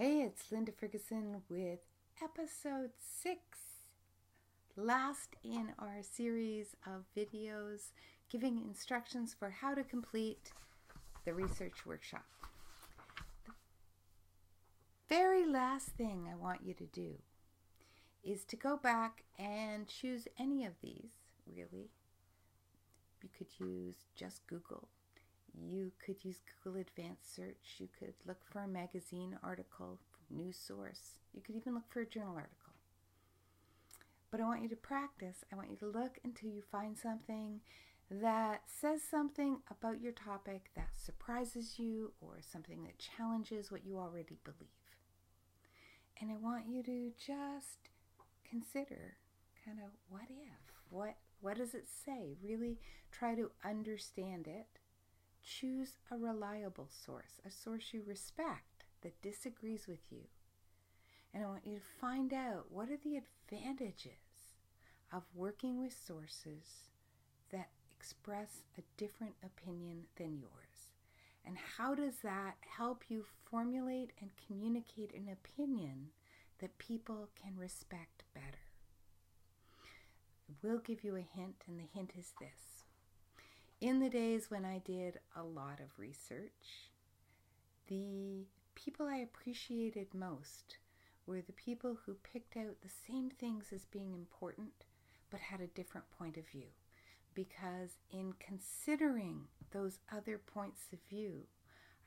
Hey, it's Linda Ferguson with episode 6, last in our series of videos giving instructions for how to complete the research workshop. The very last thing I want you to do is to go back and choose any of these, really. You could use just Google. You could use Google Advanced Search. You could look for a magazine article, news source. You could even look for a journal article. But I want you to practice. I want you to look until you find something that says something about your topic that surprises you or something that challenges what you already believe. And I want you to just consider kind of what if? What does it say? Really try to understand it. Choose a reliable source, a source you respect that disagrees with you. And I want you to find out what are the advantages of working with sources that express a different opinion than yours. And how does that help you formulate and communicate an opinion that people can respect better? I will give you a hint, and the hint is this. In the days when I did a lot of research, the people I appreciated most were the people who picked out the same things as being important but had a different point of view. Because in considering those other points of view,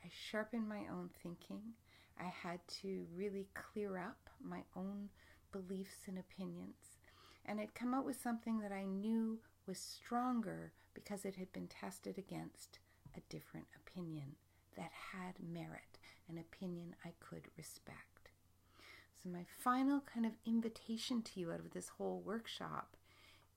I sharpened my own thinking. I had to really clear up my own beliefs and opinions. And I'd come up with something that I knew was stronger because it had been tested against a different opinion that had merit, an opinion I could respect. So my final kind of invitation to you out of this whole workshop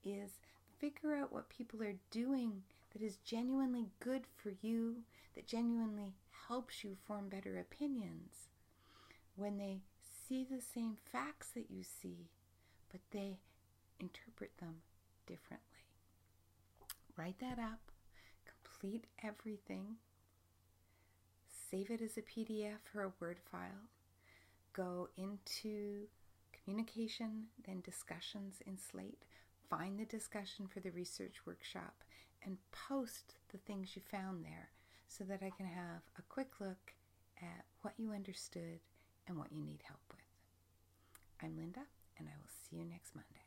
is figure out what people are doing that is genuinely good for you, that genuinely helps you form better opinions when they see the same facts that you see, but they interpret them differently. Write that up, complete everything, save it as a PDF or a Word file, go into communication, then discussions in Slate, find the discussion for the research workshop, and post the things you found there so that I can have a quick look at what you understood and what you need help with. I'm Linda, and I will see you next Monday.